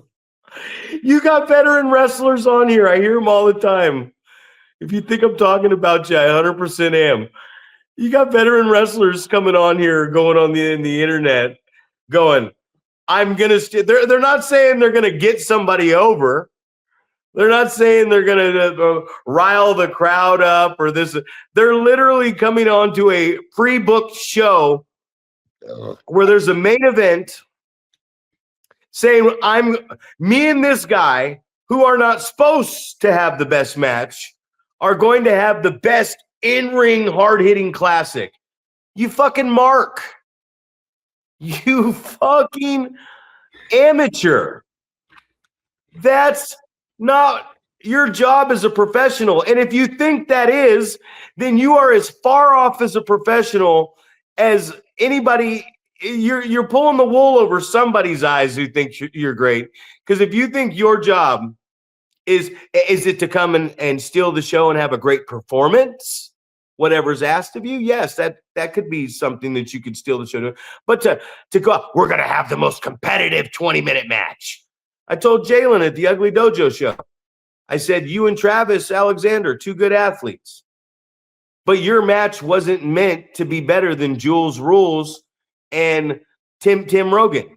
You got veteran wrestlers on here. I hear them all the time. If you think I'm talking about you, I 100% am. You got veteran wrestlers coming on here, going on the internet, going, I'm going to steal. They're not saying they're going to get somebody over. They're not saying they're going to rile the crowd up or this. They're literally coming on to a pre-booked show where there's a main event, saying me and this guy, who are not supposed to have the best match, are going to have the best in-ring, hard-hitting classic. You fucking mark. You fucking amateur. That's not your job as a professional. And if you think that is, then you are as far off as a professional as anybody. You're pulling the wool over somebody's eyes who thinks you're great. Because if you think your job is it to come and steal the show and have a great performance, whatever's asked of you, yes, that could be something that you could steal the show to. But to go, we're going to have the most competitive 20-minute match. I told Jalen at the Ugly Dojo show, I said, you and Travis Alexander, two good athletes. But your match wasn't meant to be better than Jules Rules and Tim Rogan.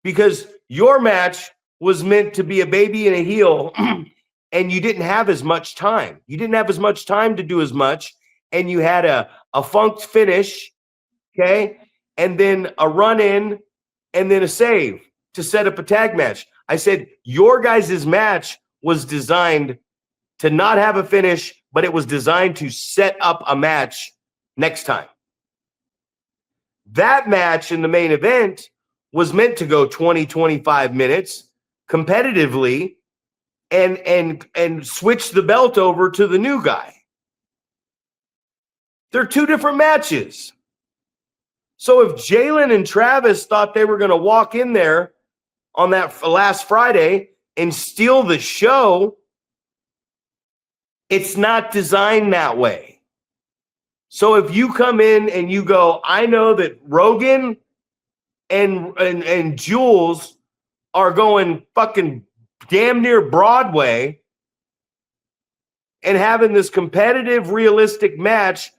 Because your match was meant to be a baby and a heel, and you didn't have as much time. You didn't have as much time to do as much, and you had a funked finish, okay, and then a run-in, and then a save to set up a tag match. I said, your guys' match was designed to not have a finish, but it was designed to set up a match next time. That match in the main event was meant to go 20, 25 minutes competitively and switch the belt over to the new guy. They're two different matches. So if Jalen and Travis thought they were going to walk in there on that last Friday and steal the show, it's not designed that way. So if you come in and you go, I know that Rogan and Jules are going fucking damn near Broadway and having this competitive, realistic match,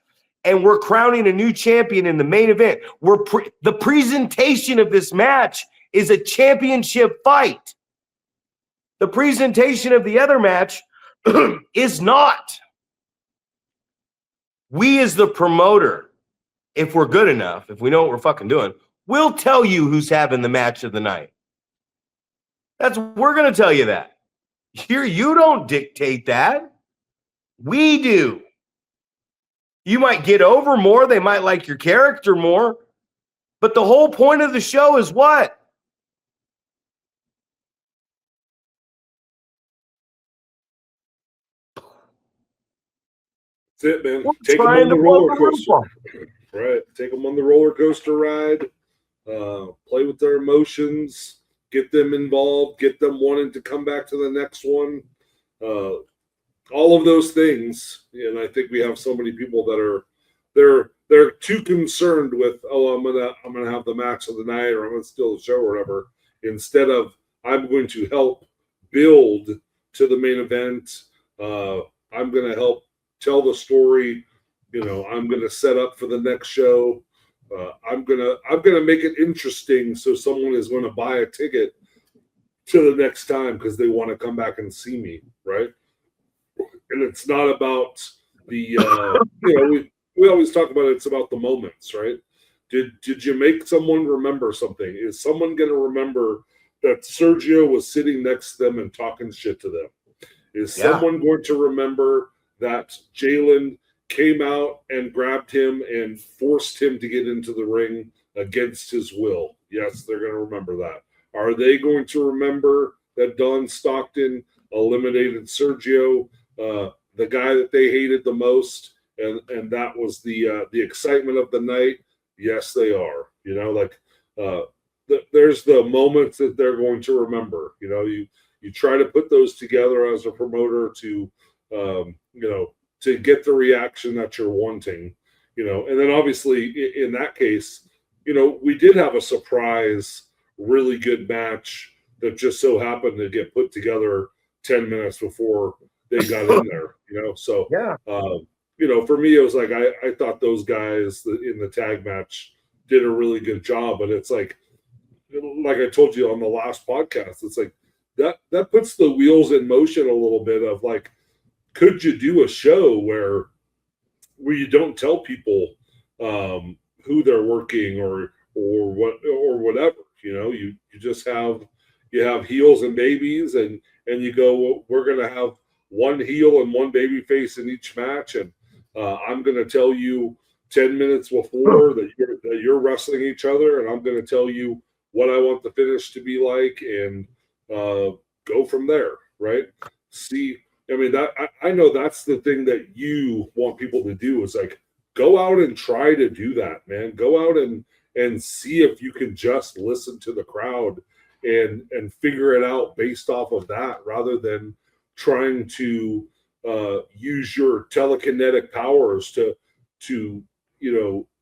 and we're crowning a new champion in the main event. The presentation of this match is a championship fight. The presentation of the other match is not. We as the promoter, if we're good enough, if we know what we're fucking doing, we'll tell you who's having the match of the night. We're going to tell you that. Here, you don't dictate that. We do. You might get over more. They might like your character more. But the whole point of the show is what? That's it, man. Take them on the roller coaster. Right. Take them on the roller coaster ride. Play with their emotions. Get them involved. Get them wanting to come back to the next one. All of those things. And I think we have so many people that are they're too concerned with, I'm gonna have the match of the night, or I'm gonna steal the show or whatever, instead of I'm going to help build to the main event. I'm gonna help tell the story. I'm gonna set up for the next show. I'm gonna make it interesting so someone is going to buy a ticket to the next time because they want to come back and see me, right? And it's not about the we always talk about it's about the moments, right? Did you make someone remember something? Is someone going to remember that Sergio was sitting next to them and talking shit to them? Is someone going to remember that Jalen came out and grabbed him and forced him to get into the ring against his will? Yes, they're going to remember that. Are they going to remember that Don Stockton eliminated Sergio, the guy that they hated the most, and that was the excitement of the night? Yes, they are. There's the moments that they're going to remember. You try to put those together as a promoter to to get the reaction that you're wanting, and then obviously in that case, we did have a surprise, really good match that just so happened to get put together 10 minutes before they got in there, so, for me, it was like, I thought those guys in the tag match did a really good job, but it's like I told you on the last podcast, it's like that puts the wheels in motion a little bit of like, could you do a show where you don't tell people who they're working or whatever? You just have heels and babies, and you go, well, we're gonna have one heel and one baby face in each match, and I'm going to tell you 10 minutes before that you're wrestling each other, and I'm going to tell you what I want the finish to be like, and go from there, right? See, I mean, that I know that's the thing that you want people to do is like go out and try to do that, man. Go out and see if you can just listen to the crowd and figure it out based off of that, rather than trying to use your telekinetic powers to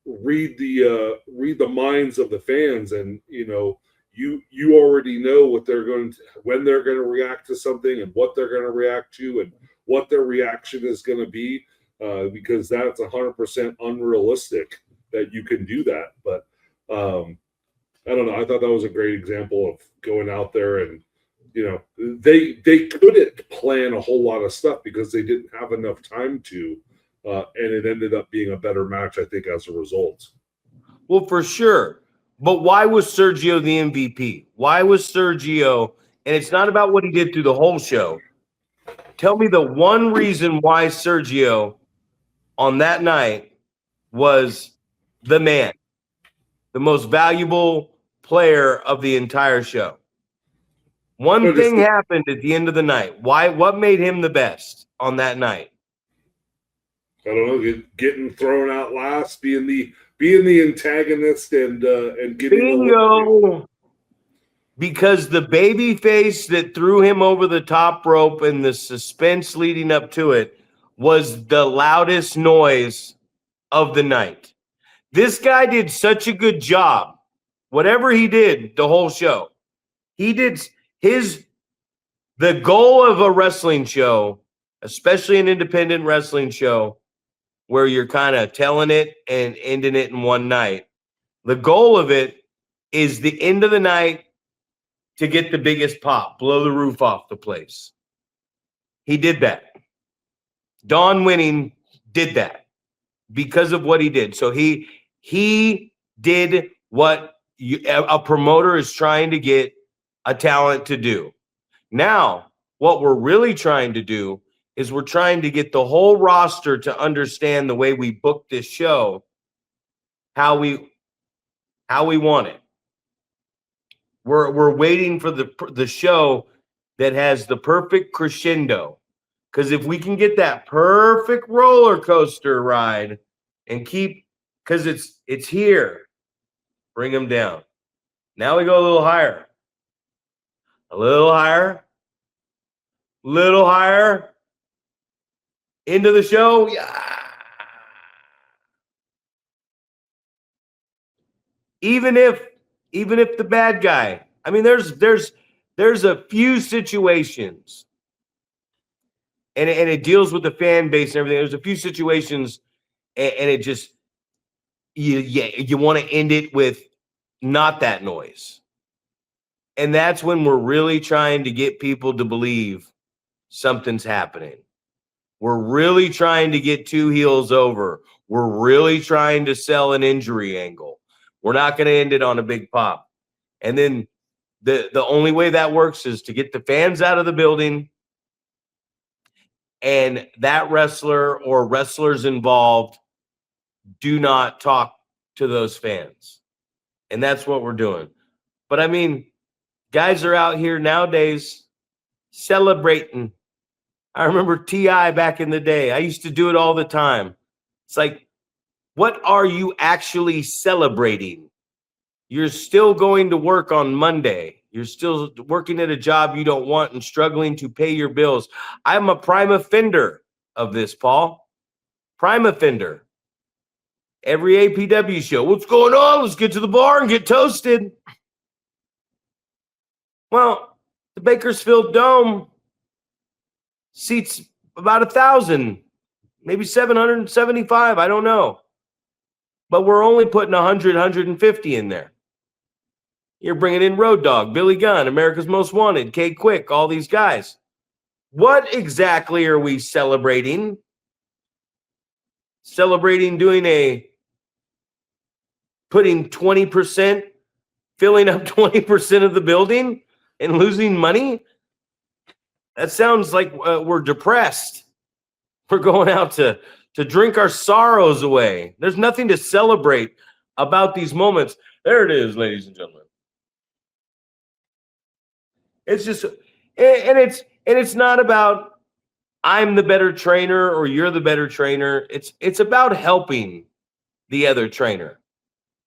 read the minds of the fans, and you already know what they're going to, when they're going to react to something, and what they're going to react to, and what their reaction is going to be, because that's 100% unrealistic that you can do that. But I don't know. I thought that was a great example of going out there, and they couldn't plan a whole lot of stuff because they didn't have enough time to, and it ended up being a better match, I think, as a result. Well, for sure. But why was Sergio the MVP? Why was Sergio? And it's not about what he did through the whole show. Tell me the one reason why Sergio on that night was the man, the most valuable player of the entire show. One thing happened at the end of the night. What made him the best on that night? I don't know, getting thrown out last, being the antagonist, and getting bingo. Because the baby face that threw him over the top rope and the suspense leading up to it was the loudest noise of the night. This guy did such a good job. Whatever he did the whole show, he did the goal of a wrestling show, especially an independent wrestling show where you're kind of telling it and ending it in one night. The goal of it is the end of the night to get the biggest pop, blow the roof off the place. He did that. Don Winning did that because of what he did. So he did what a promoter is trying to get a talent to do. Now, what we're really trying to do is we're trying to get the whole roster to understand the way we book this show, how we want it. We're waiting for the show that has the perfect crescendo. Because if we can get that perfect roller coaster ride and keep, because it's here, bring them down. Now we go a little higher. A little higher. Little higher. Into the show. Yeah. Even if the bad guy, I mean, there's a few situations, and it deals with the fan base and everything. There's a few situations, and it just you want to end it with not that noise, and that's when we're really trying to get people to believe something's happening. We're really trying to get two heels over. We're really trying to sell an injury angle. We're not going to end it on a big pop. And then the only way that works is to get the fans out of the building, and that wrestler or wrestlers involved do not talk to those fans. And that's what we're doing. But I mean, guys are out here nowadays celebrating. I remember T.I. back in the day. I used to do it all the time. It's like, what are you actually celebrating? You're still going to work on Monday. You're still working at a job you don't want and struggling to pay your bills. I'm a prime offender of this, Paul. Prime offender. Every APW show, what's going on? Let's get to the bar and get toasted. Well, the Bakersfield Dome seats about 1,000, maybe 775. I don't know. But we're only putting 100, 150 in there. You're bringing in Road Dogg, Billy Gunn, America's Most Wanted, K Quick, all these guys. What exactly are we celebrating? Celebrating putting 20%, filling up 20% of the building and losing money? That sounds like we're depressed. We're going out to to drink our sorrows away. There's nothing to celebrate about these moments. There it is, ladies and gentlemen. It's just, and it's not about I'm the better trainer or you're the better trainer. It's about helping the other trainer,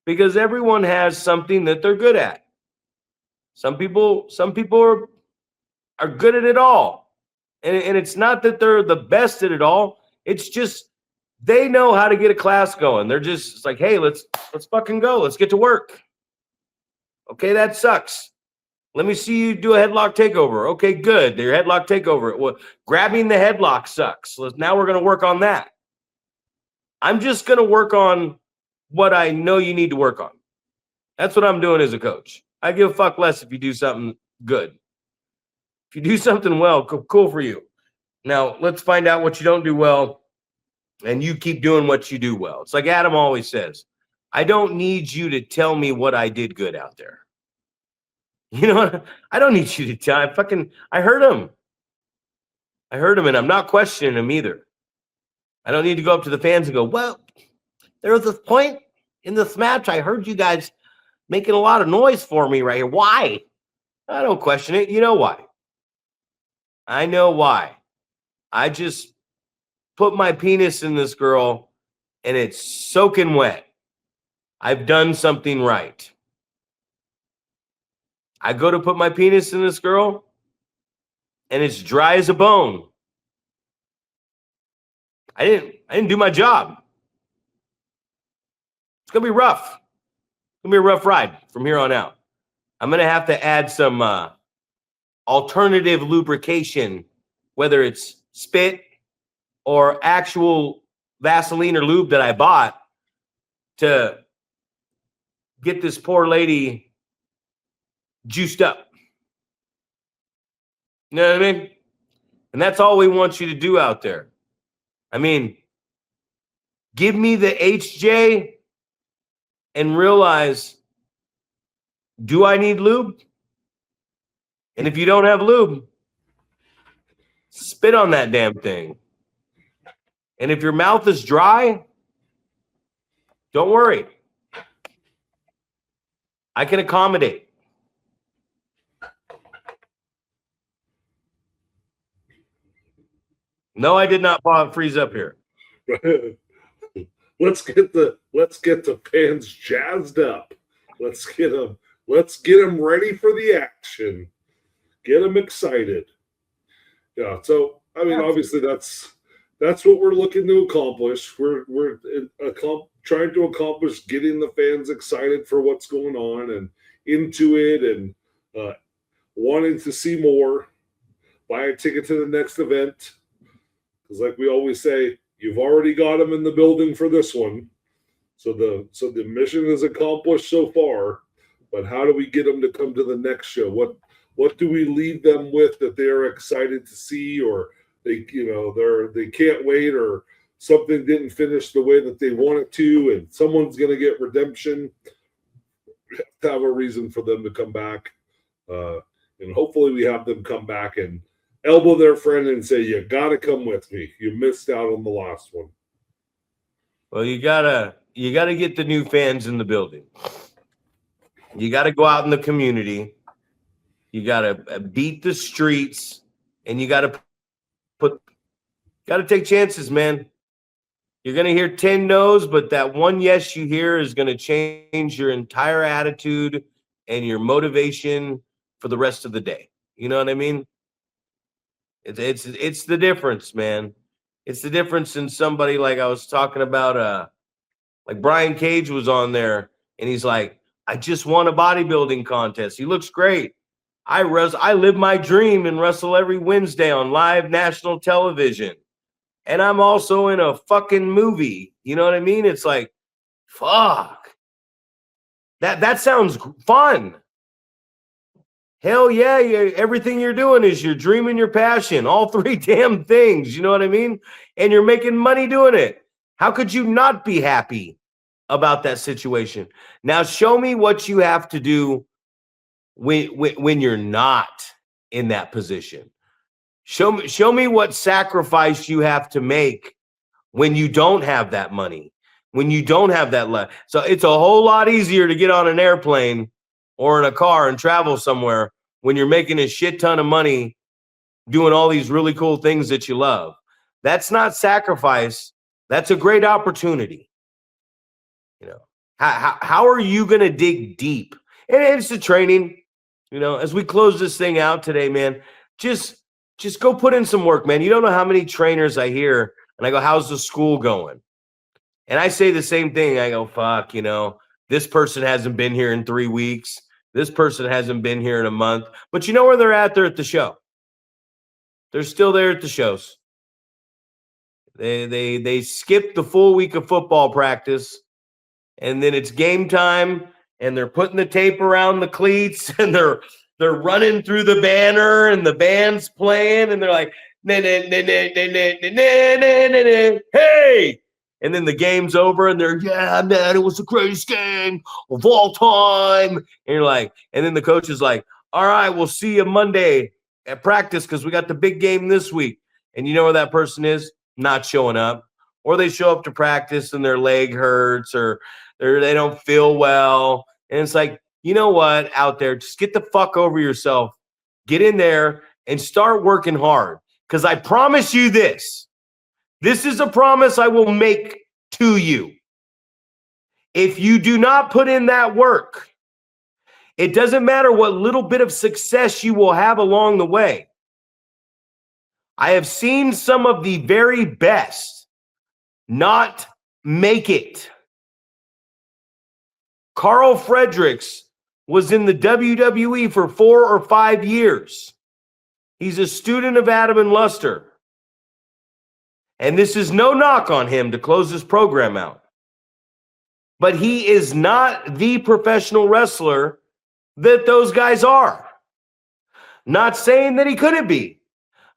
because everyone has something that they're good at. Some people are good at it all. And it's not that they're the best at it all. It's just they know how to get a class going. They're just, it's like, hey, let's fucking go. Let's get to work. Okay, that sucks. Let me see you do a headlock takeover. Okay, good. Your headlock takeover. Well, grabbing the headlock sucks. Now we're going to work on that. I'm just going to work on what I know you need to work on. That's what I'm doing as a coach. I give a fuck less if you do something good. If you do something well, cool for you. Now, let's find out what you don't do well, and you keep doing what you do well. It's like Adam always says, I don't need you to tell me what I did good out there. You know what? I don't need you to tell. I heard him. I heard him, and I'm not questioning him either. I don't need to go up to the fans and go, well, there was this point in this match. I heard you guys making a lot of noise for me right here. Why? I don't question it. You know why? I know why. I just put my penis in this girl, and it's soaking wet. I've done something right. I go to put my penis in this girl, and it's dry as a bone. I didn't do my job. It's gonna be rough. It's gonna be a rough ride from here on out. I'm gonna have to add some alternative lubrication, whether it's spit or actual Vaseline or lube that I bought, to get this poor lady juiced up. You know what I mean? And that's all we want you to do out there. I mean, give me the HJ and realize, do I need lube? And if you don't have lube, spit on that damn thing. And if your mouth is dry, don't worry. I can accommodate. No, I did not freeze up here. Let's get the fans jazzed up. Let's get them ready for the action. Get them excited. Yeah. So I mean, obviously that's what we're looking to accomplish. We're trying to accomplish getting the fans excited for what's going on and into it, and wanting to see more. Buy a ticket to the next event. Because like we always say, you've already got them in the building for this one. So the mission is accomplished so far. But how do we get them to come to the next show? What do we leave them with that they're excited to see, or they can't wait, or something didn't finish the way that they want it to, and someone's going to get redemption? We have to have a reason for them to come back. And hopefully we have them come back and elbow their friend and say, you got to come with me. You missed out on the last one. Well, you gotta get the new fans in the building. You got to go out in the community. You got to beat the streets, and you got to take chances, man. You're going to hear 10 no's, but that one yes you hear is going to change your entire attitude and your motivation for the rest of the day. You know what I mean? It's the difference, man. It's the difference in somebody like I was talking about, like Brian Cage was on there, and he's like, I just won a bodybuilding contest. He looks great. I live my dream and wrestle every Wednesday on live national television. And I'm also in a fucking movie. You know what I mean? It's like, fuck. That sounds fun. Hell yeah, everything you're doing is your dream and your passion. All three damn things. You know what I mean? And you're making money doing it. How could you not be happy about that situation? Now show me what you have to do when you're not in that position. Show me what sacrifice you have to make when you don't have that money, when you don't have that so it's a whole lot easier to get on an airplane or in a car and travel somewhere when you're making a shit ton of money doing all these really cool things that you love. That's not sacrifice. That's a great opportunity. You know, how are you going to dig deep? And it's the training, you know, as we close this thing out today, man, just go put in some work, man. You don't know how many trainers I hear and I go, how's the school going? And I say the same thing. I go, fuck, you know, this person hasn't been here in 3 weeks. This person hasn't been here in a month. But you know where they're at? They're at the show. They're still there at the shows. They skip the full week of football practice, and then it's game time, and they're putting the tape around the cleats, and they're running through the banner, and the band's playing, and they're like, hey! And then the game's over, and they're, yeah, man, it was the greatest game of all time. And you're like, and then the coach is like, all right, we'll see you Monday at practice because we got the big game this week. And you know where that person is? Not showing up. Or they show up to practice and their leg hurts or they don't feel well. And it's like, you know what, out there, just get the fuck over yourself. Get in there and start working hard. Because I promise you this. This is a promise I will make to you. If you do not put in that work, it doesn't matter what little bit of success you will have along the way. I have seen some of the very best not make it. Carl Fredericks was in the WWE for 4 or 5 years. He's a student of Adam and Luster. And this is no knock on him to close this program out. But he is not the professional wrestler that those guys are. Not saying that he couldn't be,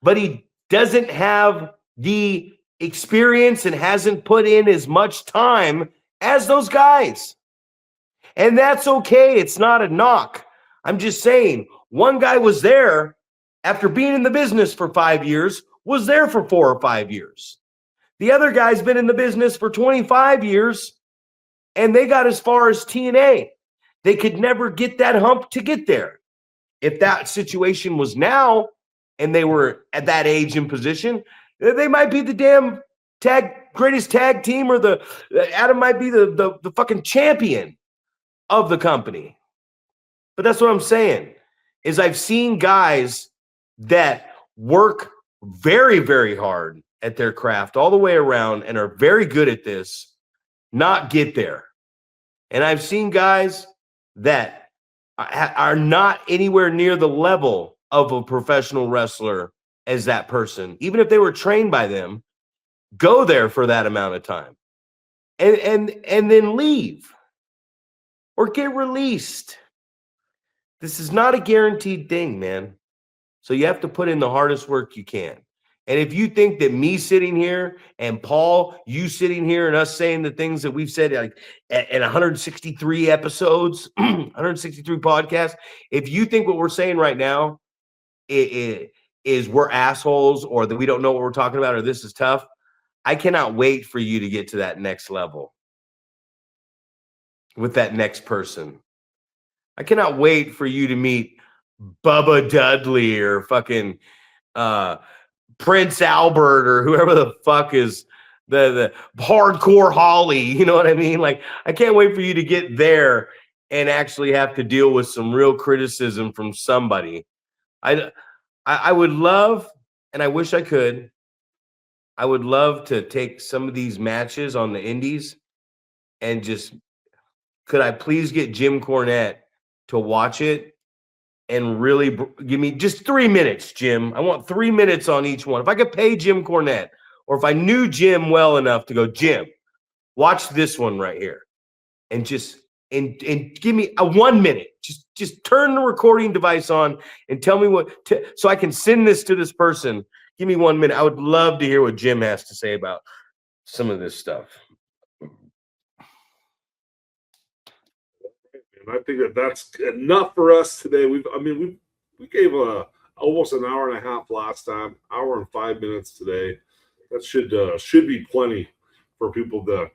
but he doesn't have the experience and hasn't put in as much time as those guys. And that's okay. It's not a knock. I'm just saying, one guy was there after being in the business for 5 years, was there for 4 or 5 years. The other guy's been in the business for 25 years, and they got as far as TNA. They could never get that hump to get there. If that situation was now, and they were at that age and position, they might be the damn greatest tag team, or Adam might be the fucking champion of the company. But that's what I'm saying, is I've seen guys that work very, very hard at their craft all the way around and are very good at this, not get there. And I've seen guys that are not anywhere near the level of a professional wrestler as that person, even if they were trained by them, go there for that amount of time and then leave or get released. This is not a guaranteed thing, man. So you have to put in the hardest work you can. And if you think that me sitting here and Paul, you sitting here and us saying the things that we've said like at 163 episodes, 163 podcasts, if you think what we're saying right now is we're assholes or that we don't know what we're talking about or this is tough, I cannot wait for you to get to that next level with that next person. I cannot wait for you to meet Bubba Dudley or fucking Prince Albert or whoever the fuck is the hardcore Holly. You know what I mean? Like, I can't wait for you to get there and actually have to deal with some real criticism from somebody. I would love, and I wish I could, I would love to take some of these matches on the indies and just, could I please get Jim Cornette to watch it and really give me just 3 minutes, Jim. I want 3 minutes on each one. If I could pay Jim Cornette, or if I knew Jim well enough to go, Jim, watch this one right here, and just and give me a 1 minute. Just turn the recording device on and tell me so I can send this to this person. Give me 1 minute. I would love to hear what Jim has to say about some of this stuff. I think that's enough for us today. We gave almost an hour and a half last time, hour and 5 minutes today. That should be plenty for people to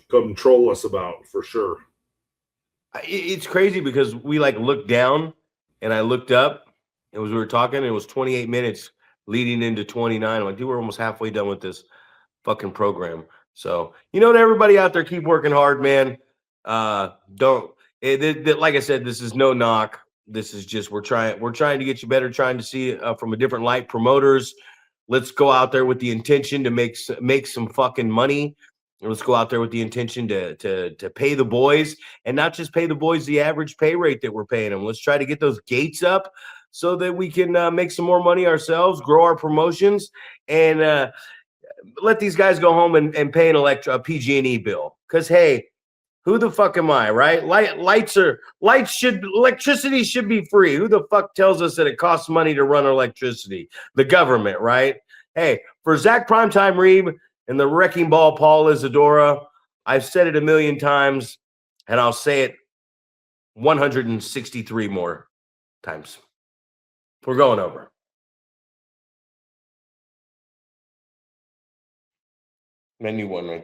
control us about, for sure. It's crazy because we like looked down and I looked up and as we were talking, it was 28 minutes leading into 29. I'm like, dude, we're almost halfway done with this fucking program. So, to everybody out there, keep working hard, man. Don't like I said, this is no knock. This is just we're trying to get you better, trying to see it from a different light. Promoters, let's go out there with the intention to make some fucking money. Let's go out there with the intention to pay the boys, and not just pay the boys the average pay rate that we're paying them. Let's try to get those gates up so that we can make some more money ourselves, grow our promotions, and let these guys go home and pay a PG&E bill. Because hey, who the fuck am I, right? Electricity should be free. Who the fuck tells us that it costs money to run electricity? The government, right? Hey, for Zach Primetime Reeb and the Wrecking Ball Paul Isadora, I've said it a million times, and I'll say it 163 more times. We're going over. Menu one right